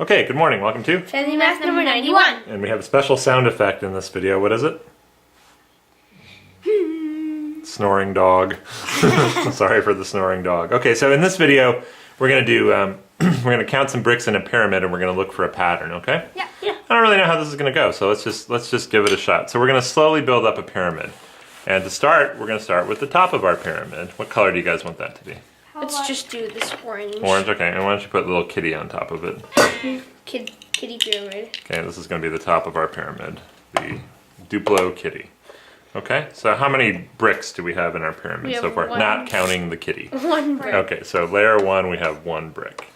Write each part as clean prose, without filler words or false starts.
Okay, good morning. Welcome to Family Math number 91. And we have a special sound effect in this video. What is it? Snoring dog. Sorry for the snoring dog. Okay, so in this video, we're gonna do we're gonna count some bricks in a pyramid, and we're gonna look for a pattern. Okay? Yeah. I don't really know how this is gonna go, so let's just give it a shot. So we're gonna slowly build up a pyramid, and to start, we're gonna start with the top of our pyramid. What color do you guys want that to be? Let's just do this orange. Orange. Okay. And why don't you put a little kitty on top of it? Kitty pyramid. Okay, this is going to be the top of our pyramid, the Duplo kitty. Okay, so how many bricks do we have in our pyramid so far? Not counting the kitty. One brick. Okay, so layer 1 we have 1 brick.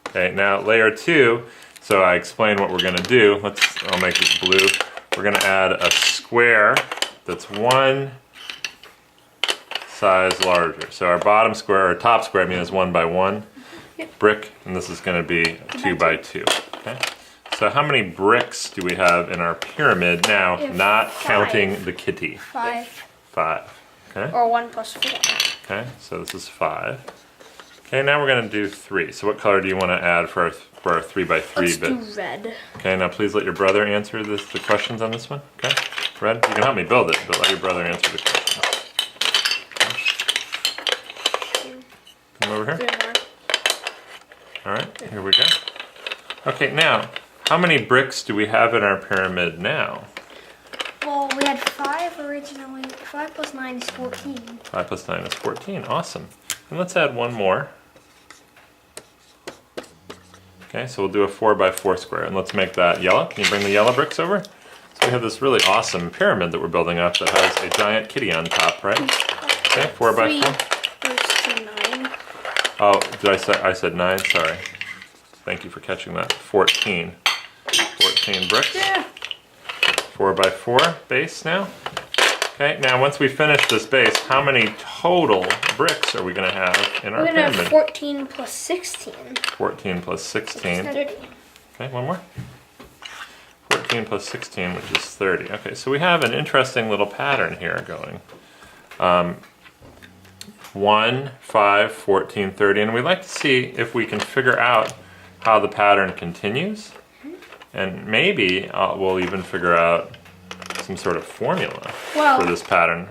Okay, now layer 2, so I explained what we're going to do. I'll make this blue. We're going to add a square that's 1 size larger. So our bottom square, or top square, I mean, is 1 by 1 brick, and this is going to be 2 by 2. Okay. So how many bricks do we have in our pyramid now, not counting the kitty? 5. 5. Okay. Or 1 plus 4. Okay. So this is 5. Okay. Now we're going to do 3. So what color do you want to add for our 3 by 3 Let's bit? do red. Okay. Now please let your brother answer the questions on this one. Okay. Red. You can help me build it, but let your brother answer the questions. Come over here. 3 more. All right, here we go. Okay, now, how many bricks do we have in our pyramid now? Well, we had 5 originally. 5 plus 9 is 14. 5 plus 9 is 14, awesome. And let's add 1 more. Okay, so we'll do a 4 by 4 square, and let's make that yellow. Can you bring the yellow bricks over? So we have this really awesome pyramid that we're building up that has a giant kitty on top, right? Okay, 4 by 4. Goes to 9. Oh, I said 9, sorry. Thank you for catching that. 14. 14 bricks. Yeah. 4 by 4 base now. Okay, now once we finish this base, how many total bricks are we going to have in our We're going to pyramid? have 14 plus 16. 14 plus 16. 30. Okay, one more. 14 plus 16, which is 30. Okay, so we have an interesting little pattern here going. 1, 5, 14, 30, and we'd like to see if we can figure out how the pattern continues, and maybe we'll even figure out some sort of formula for this pattern.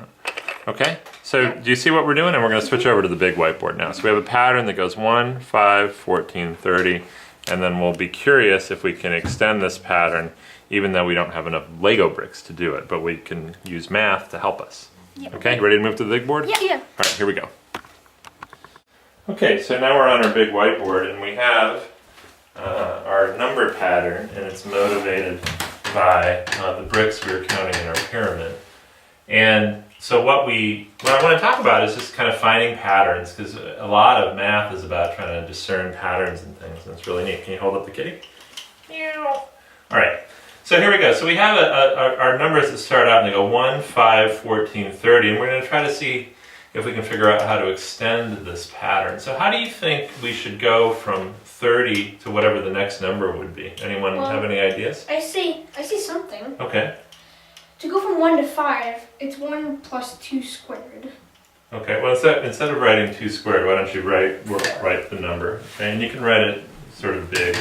Okay, so do you see what we're doing? And we're going to switch over to the big whiteboard now. So we have a pattern that goes 1, 5, 14, 30, and then we'll be curious if we can extend this pattern even though we don't have enough Lego bricks to do it, but we can use math to help us. Yep. Okay, ready to move to the big board? Yeah. All right, here we go. Okay, so now we're on our big whiteboard, and we have our number pattern, and it's motivated by the bricks we were counting in our pyramid. And so what I want to talk about is just kind of finding patterns, because a lot of math is about trying to discern patterns and things, and it's really neat. Can you hold up the kitty? Meow. All right. So here we go. So we have our numbers that start out and they go 1, 5, 14, 30, and we're going to try to see if we can figure out how to extend this pattern. So how do you think we should go from 30 to whatever the next number would be? Anyone have any ideas? I see something. Okay. To go from 1 to 5, it's 1 plus 2 squared. Okay, well instead of writing 2 squared, why don't you write the number? Okay, and you can write it sort of big,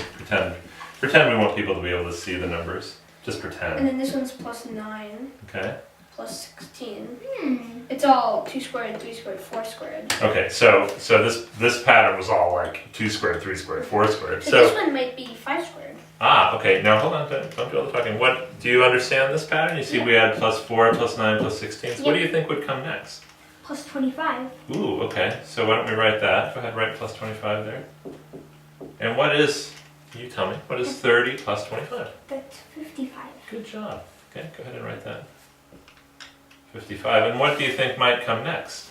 pretend we want people to be able to see the numbers. Just pretend. And then this one's plus 9. Okay. Plus 16. It's all 2 squared, 3 squared, 4 squared. Okay, so this pattern was all like 2 squared, 3 squared, 4 squared. So this one might be 5 squared. Okay, now hold on, don't do all the talking. What, do you understand this pattern? You see we had plus 4, plus 9, plus 16. So what do you think would come next? Plus 25. Ooh, okay. So why don't we write that? Go ahead, write plus 25 there. And what is, you tell me, what is 30 plus 25? That's 55. Good job. Okay, go ahead and write that. 55. And what do you think might come next?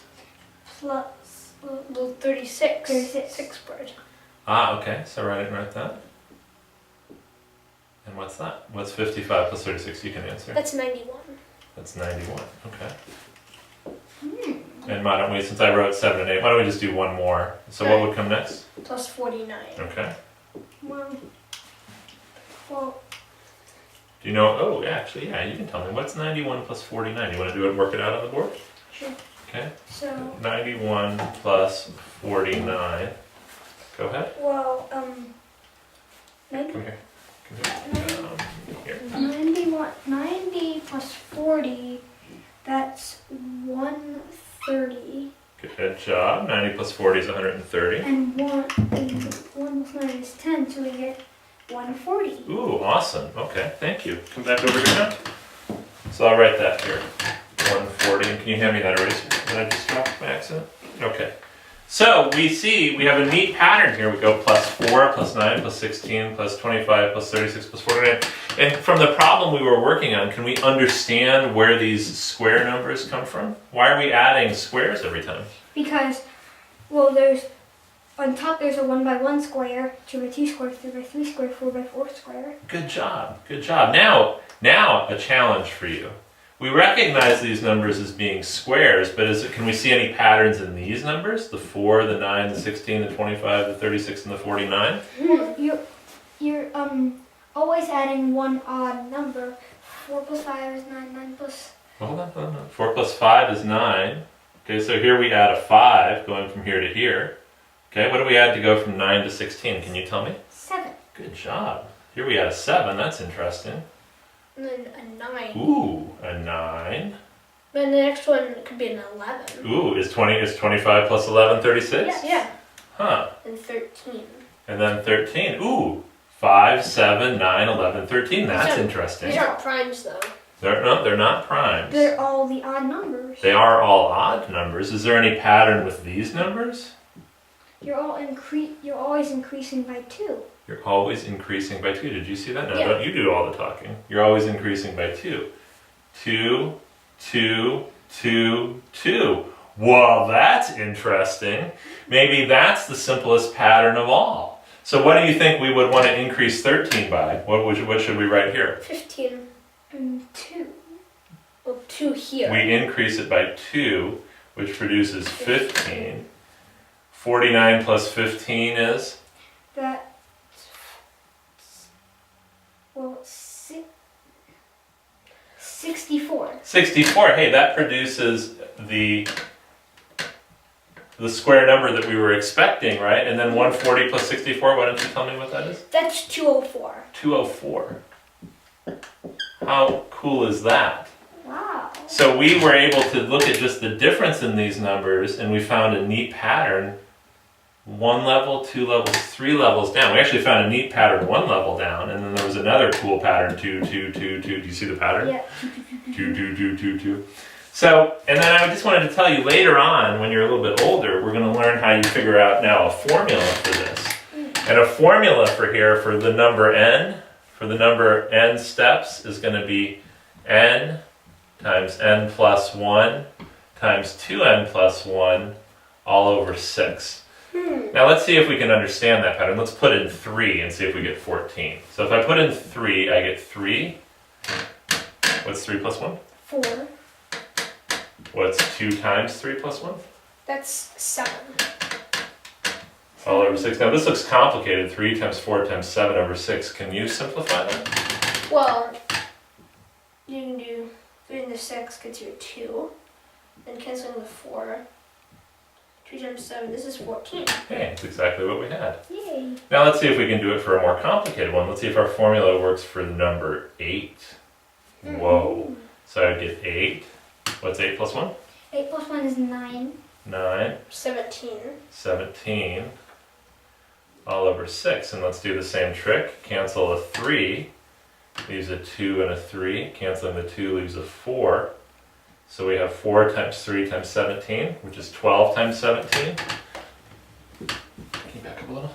Plus, well, 36. 6 squared. Okay. So write that. And what's that? What's 55 plus 36? You can answer. That's 91. That's 91. Okay. And why don't we, since I wrote 7 and 8, why don't we just do one more? So what would come next? Plus 49. Okay. Well, Do you know? Oh, actually, yeah. You can tell me. What's 91 plus 49? You want to do it? Work it out on the board. sure. Okay. So, 91 plus 49. Go ahead. well, 90, Come here. Here. 90 plus 40, that's 130. Good job. 90 plus 40 is 130. And 1 plus 9 is 10, so we get 140. Ooh, awesome. Okay, thank you. Come back over here now. So I'll write that here. 140. And can you hand me that eraser that I just dropped by accident? Okay. So we see we have a neat pattern here. We go plus 4, plus 9, plus 16, plus 25, plus 36, plus 49. And from the problem we were working on, can we understand where these square numbers come from? Why are we adding squares every time? Because, well, there's, on top there's a 1 by 1 square, 2 by 2 square, 3 by 3 square, 4 by 4 square. Good job. Good job. Now a challenge for you. We recognize these numbers as being squares, but can we see any patterns in these numbers? The 4, the 9, the 16, the 25, the 36, and the 49? You're always adding one odd number. 4 plus 5 is 9, 9 plus... Hold on. 4 plus 5 is 9. Okay, so here we add a 5 going from here to here. Okay, what do we add to go from 9 to 16? Can you tell me? 7. Good job. Here we add a 7. That's interesting. And then a 9. Ooh, a 9. Then the next one could be an 11. Ooh, is 25 plus 11 36? Yeah. Huh. And 13. And then 13. Ooh, 5, 7, 9, 11, 13. That's interesting. These aren't primes though. They're not primes. They're all the odd numbers. They are all odd numbers. Is there any pattern with these numbers? You're always increasing by 2. You're always increasing by 2. Did you see that? No, Yeah. don't you do all the talking. You're always increasing by 2. 2, 2, 2, 2. Well, that's interesting. Maybe that's the simplest pattern of all. So what do you think we would want to increase 13 by? What should we write here? 15. And 2. Well, 2 here. We increase it by 2, which produces 15. 49 plus 15 is? That's, well, 64. 64. Hey, that produces the square number that we were expecting, right? And then 140 plus 64, why don't you tell me what that is? That's 204. 204. How cool is that? Wow. So we were able to look at just the difference in these numbers, and we found a neat pattern 1 level, 2 levels, 3 levels down. We actually found a neat pattern 1 level down, and then there was another cool pattern 2, 2, 2, 2. Do you see the pattern? Yeah. 2, 2, 2, 2, 2. So, and then I just wanted to tell you later on, when you're a little bit older, we're going to learn how you figure out now a formula for this. And a formula for here for the number n, for the number n steps, is going to be n times n plus 1 times 2n plus 1 all over 6. Now let's see if we can understand that pattern. Let's put in 3 and see if we get 14. So if I put in 3, I get 3. What's 3 plus 1? 4. What's 2 times 3 plus 1? That's 7. All over 6. Now this looks complicated. 3 times 4 times 7 over 6. Can you simplify that? Well, you can do 3 into 6 gets you a 2. Then canceling the 4. 2 times 7, this is 14. Hey, that's exactly what we had. Yay. Now let's see if we can do it for a more complicated one. Let's see if our formula works for the number 8. Whoa. So I'd get 8. What's 8 plus 1? 8 plus 1 is 9. 9. 17. 17. All over 6. And let's do the same trick. Cancel a 3. Leaves a 2 and a 3. Canceling the 2 leaves a 4. So we have 4 times 3 times 17, which is 12 times 17. Can you back up a little?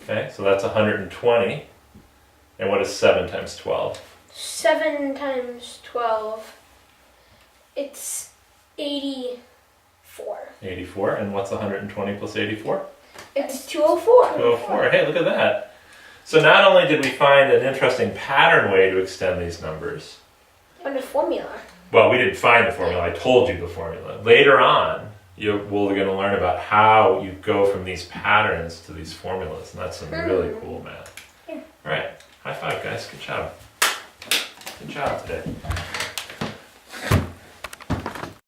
Okay, so that's 120. And what is 7 times 12? 7 times 12, it's 84. 84. And what's 120 plus 84? It's 204. 204. Hey, look at that. So not only did we find an interesting pattern way to extend these numbers, And the formula. well, we didn't find the formula. I told you the formula. Later on, we're going to learn about how you go from these patterns to these formulas, and that's some really cool math. Yeah. All right, high five, guys. Good job. Good job today.